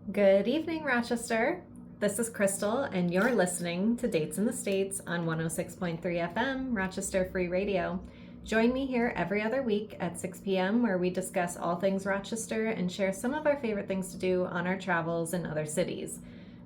Good evening, Rochester. This is Crystal, and you're listening to Dates in the States on 106.3 FM, Rochester Free Radio. Join me here every other week at 6 p.m., where we discuss all things Rochester and share some of our favorite things to do on our travels in other cities.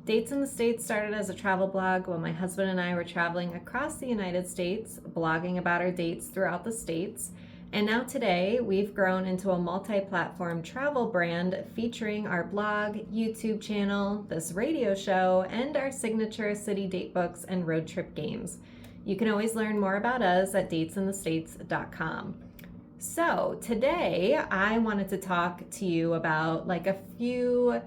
Dates in the States started as a travel blog when my husband and I were traveling across the United States, blogging about our dates throughout the states. And now today, we've grown into a multi-platform travel brand featuring our blog, YouTube channel, this radio show, and our signature city date books and road trip games. You can always learn more about us at datesinthestates.com. So today, I wanted to talk to you about a few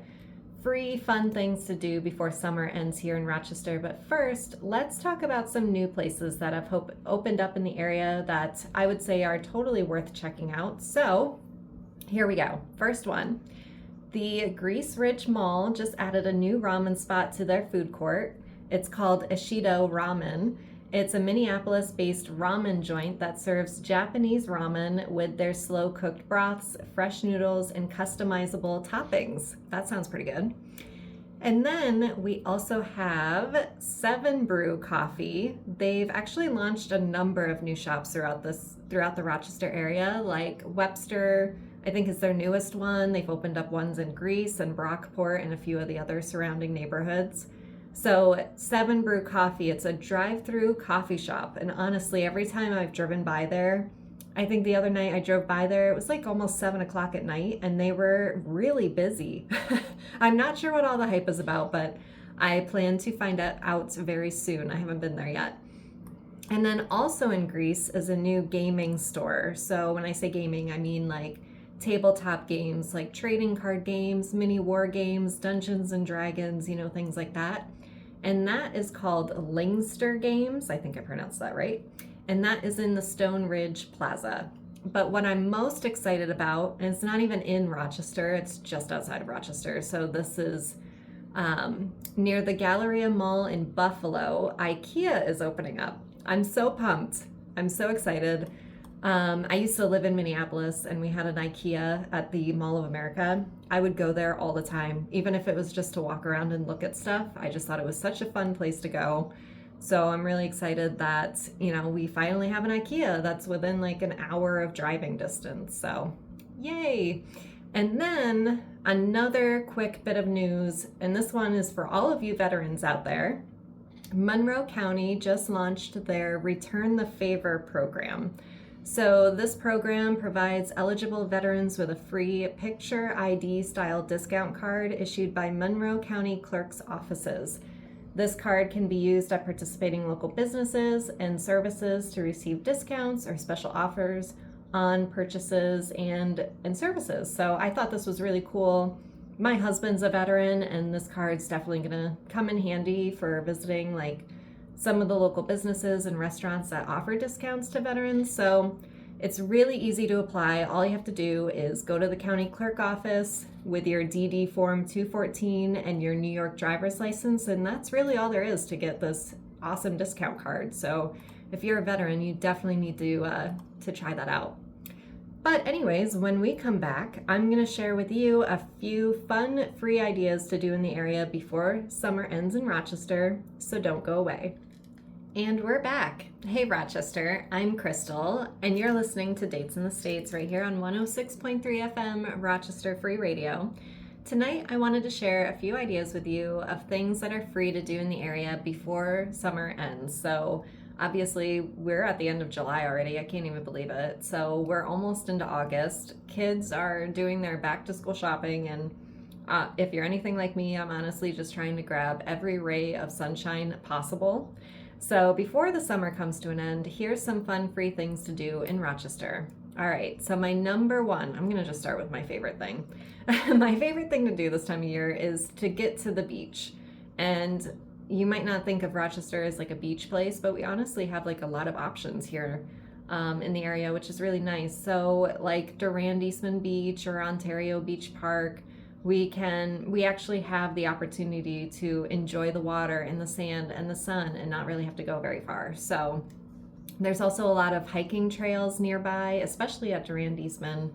free fun things to do before summer ends here in Rochester. But first, let's talk about some new places that have opened up in the area that I would say are totally worth checking out. So here we go. First one, the Grease Ridge Mall just added a new ramen spot to their food court. It's called Ishido Ramen. It's a Minneapolis-based ramen joint that serves Japanese ramen with their slow-cooked broths, fresh noodles, and customizable toppings. That sounds pretty good. And then we also have 7 Brew Coffee. They've actually launched a number of new shops throughout the Rochester area, like Webster, I think is their newest one. They've opened up ones in Greece and Brockport and a few of the other surrounding neighborhoods. So 7 Brew Coffee, it's a drive-through coffee shop. And honestly, every time I've driven by there, I think the other night I drove by there, it was almost 7 o'clock at night and they were really busy. I'm not sure what all the hype is about, but I plan to find out very soon. I haven't been there yet. And then also in Greece is a new gaming store. So when I say gaming, I mean tabletop games, like trading card games, mini war games, Dungeons and Dragons, things like that. And that is called Lingster Games. I think I pronounced that right. And that is in the Stone Ridge Plaza. But what I'm most excited about, and it's not even in Rochester, it's just outside of Rochester. So this is near the Galleria Mall in Buffalo. IKEA is opening up. I'm so pumped. I'm so excited. I used to live in Minneapolis and we had an IKEA at the Mall of America. I would go there all the time, even if it was just to walk around and look at stuff. I just thought it was such a fun place to go. So I'm really excited that, we finally have an IKEA that's within an hour of driving distance. So yay. And then another quick bit of news, and this one is for all of you veterans out there. Monroe County just launched their Return the Favor program. So this program provides eligible veterans with a free picture ID style discount card issued by Monroe County clerk's offices. This card can be used at participating local businesses and services to receive discounts or special offers on purchases and services. So I thought this was really cool. My husband's a veteran and this card's definitely gonna come in handy for visiting some of the local businesses and restaurants that offer discounts to veterans. So it's really easy to apply. All you have to do is go to the county clerk office with your DD form 214 and your New York driver's license, and that's really all there is to get this awesome discount card. So if you're a veteran, you definitely need to try that out. But anyways, when we come back, I'm going to share with you a few fun free ideas to do in the area before summer ends in Rochester, so don't go away. And we're back. Hey Rochester, I'm Crystal, and you're listening to Dates in the States right here on 106.3 FM, Rochester Free Radio. Tonight, I wanted to share a few ideas with you of things that are free to do in the area before summer ends. So obviously, we're at the end of July already. I can't even believe it. So we're almost into August. Kids are doing their back to school shopping, and if you're anything like me, I'm honestly just trying to grab every ray of sunshine possible. So before the summer comes to an end, here's some fun free things to do in Rochester. All right, so my number one, I'm gonna just start with my favorite thing. My favorite thing to do this time of year is to get to the beach. And you might not think of Rochester as a beach place, but we honestly have a lot of options here in the area, which is really nice. So Durand Eastman Beach or Ontario Beach Park, we actually have the opportunity to enjoy the water and the sand and the sun and not really have to go very far. So there's also a lot of hiking trails nearby, especially at Durand Eastman.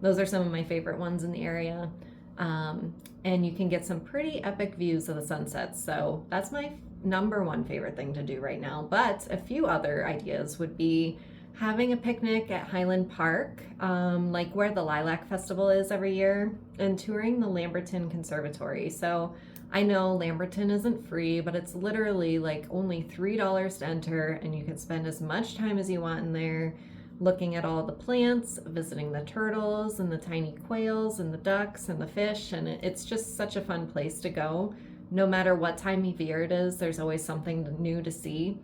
Those are some of my favorite ones in the area. And you can get some pretty epic views of the sunsets. So that's my number one favorite thing to do right now. But a few other ideas would be having a picnic at Highland Park, like where the Lilac Festival is every year, and touring the Lamberton Conservatory. So I know Lamberton isn't free, but it's literally like only $3 to enter, and you can spend as much time as you want in there looking at all the plants, visiting the turtles and the tiny quails and the ducks and the fish, and it's just such a fun place to go. No matter what time of year it is, there's always something new to see.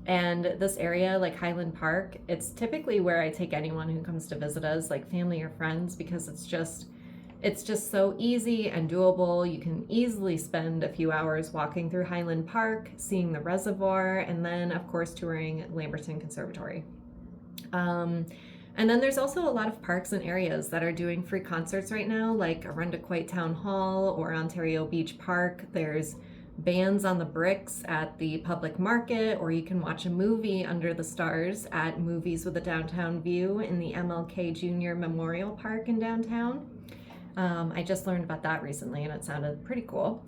And this area, like Highland Park, it's typically where I take anyone who comes to visit us, like family or friends, because it's just so easy and doable. You can easily spend a few hours walking through Highland Park, seeing the reservoir, and then of course touring Lamberton Conservatory. And then there's also a lot of parks and areas that are doing free concerts right now, like Arundequite Town Hall or Ontario Beach Park. There's bands on the bricks at the public market, or you can watch a movie under the stars at Movies with a Downtown View in the MLK Jr. Memorial Park in downtown. I just learned about that recently and it sounded pretty cool.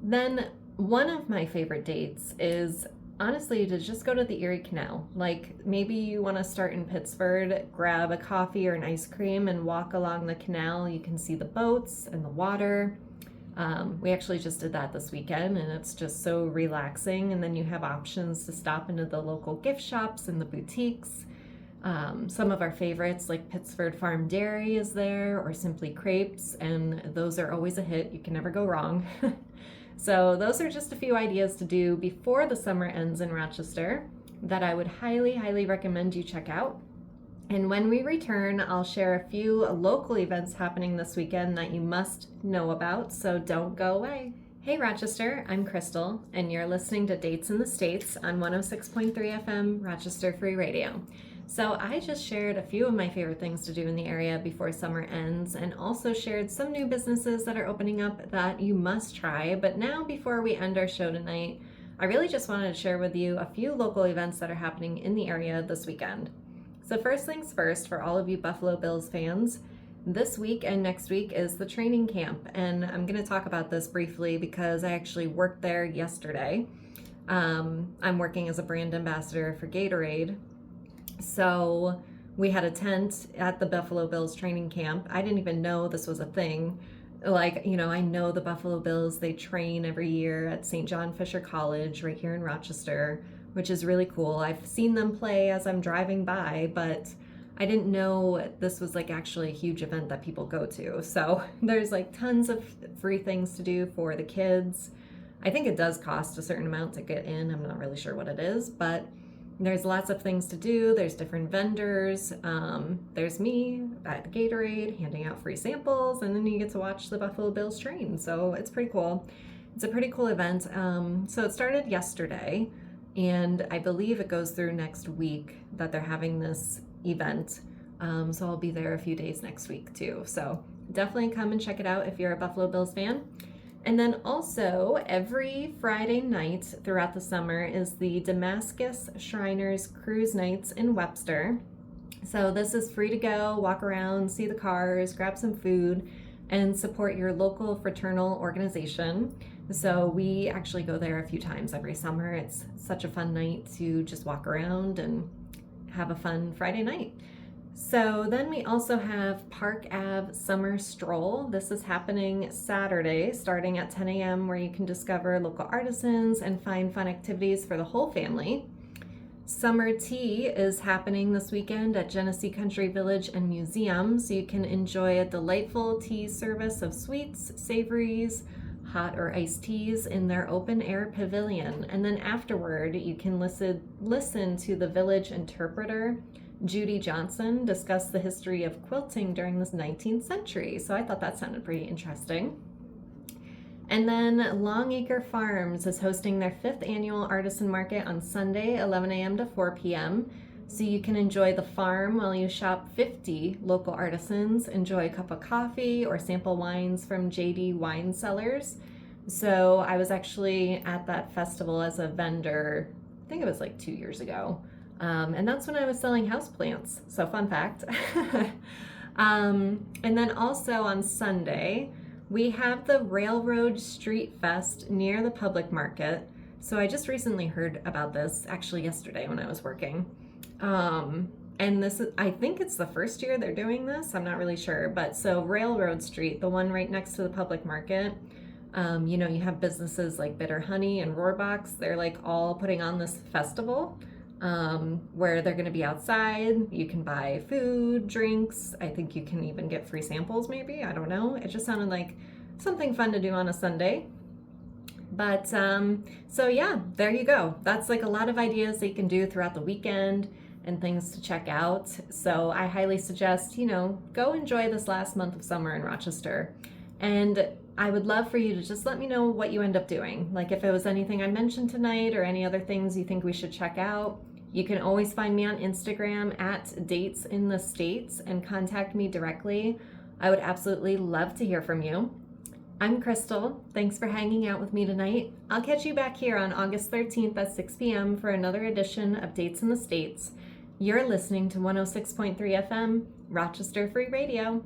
Then one of my favorite dates is honestly to just go to the Erie Canal. Like maybe you want to start in Pittsford, grab a coffee or an ice cream and walk along the canal. You can see the boats and the water. We actually just did that this weekend and it's just so relaxing. And then you have options to stop into the local gift shops and the boutiques. Some of our favorites like Pittsford Farm Dairy is there, or Simply Crepes, and those are always a hit. You can never go wrong. So those are just a few ideas to do before the summer ends in Rochester that I would highly, highly recommend you check out. And when we return, I'll share a few local events happening this weekend that you must know about, so don't go away. Hey Rochester, I'm Crystal, and you're listening to Dates in the States on 106.3 FM Rochester Free Radio. So I just shared a few of my favorite things to do in the area before summer ends, and also shared some new businesses that are opening up that you must try. But now, before we end our show tonight, I really just wanted to share with you a few local events that are happening in the area this weekend. So first things first, for all of you Buffalo Bills fans, this week and next week is the training camp, and I'm going to talk about this briefly because I actually worked there yesterday. I'm working as a brand ambassador for Gatorade. So we had a tent at the Buffalo Bills training camp. I didn't even know this was a thing. Like, I know the Buffalo Bills, they train every year at St. John Fisher College right here in Rochester, which is really cool. I've seen them play as I'm driving by, but I didn't know this was like actually a huge event that people go to. So there's like tons of free things to do for the kids. I think it does cost a certain amount to get in. I'm not really sure what it is, but there's lots of things to do. There's different vendors. There's me at Gatorade handing out free samples, and then you get to watch the Buffalo Bills train. So it's pretty cool. It's a pretty cool event. So it started yesterday, and I believe it goes through next week that they're having this event. So I'll be there a few days next week too. So definitely come and check it out if you're a Buffalo Bills fan. And then also every Friday night throughout the summer is the Damascus Shriners Cruise Nights in Webster. So this is free to go, walk around, see the cars, grab some food, and support your local fraternal organization. So we actually go there a few times every summer. It's such a fun night to just walk around and have a fun Friday night. So then we also have Park Ave Summer Stroll. This is happening Saturday, starting at 10 a.m., where you can discover local artisans and find fun activities for the whole family. Summer Tea is happening this weekend at Genesee Country Village and Museum, so you can enjoy a delightful tea service of sweets, savories, hot or iced teas in their open air pavilion. And then afterward, you can listen to the village interpreter, Judy Johnson, discuss the history of quilting during the 19th century. So I thought that sounded pretty interesting. And then Longacre Farms is hosting their 5th annual artisan market on Sunday, 11 a.m. to 4 p.m. So you can enjoy the farm while you shop 50 local artisans, enjoy a cup of coffee, or sample wines from JD Wine Cellars. So I was actually at that festival as a vendor, I think it was like 2 years ago. And that's when I was selling houseplants. So fun fact. And then also on Sunday, We have the Railroad Street Fest near the public market. So I just recently heard about this, actually yesterday when I was working. And this is, I think it's the first year they're doing this. I'm not really sure. But so Railroad Street, the one right next to the public market, you have businesses like Bitter Honey and Roarbox. They're like all putting on this festival where they're going to be outside. You can buy food, drinks. I think you can even get free samples maybe. I don't know. It just sounded like something fun to do on a Sunday. But so yeah, there you go. That's like a lot of ideas that you can do throughout the weekend and things to check out. So I highly suggest, go enjoy this last month of summer in Rochester. And I would love for you to just let me know what you end up doing. Like if it was anything I mentioned tonight or any other things you think we should check out. You can always find me on Instagram at Dates in the States and contact me directly. I would absolutely love to hear from you. I'm Crystal. Thanks for hanging out with me tonight. I'll catch you back here on August 13th at 6 p.m. for another edition of Dates in the States. You're listening to 106.3 FM, Rochester Free Radio.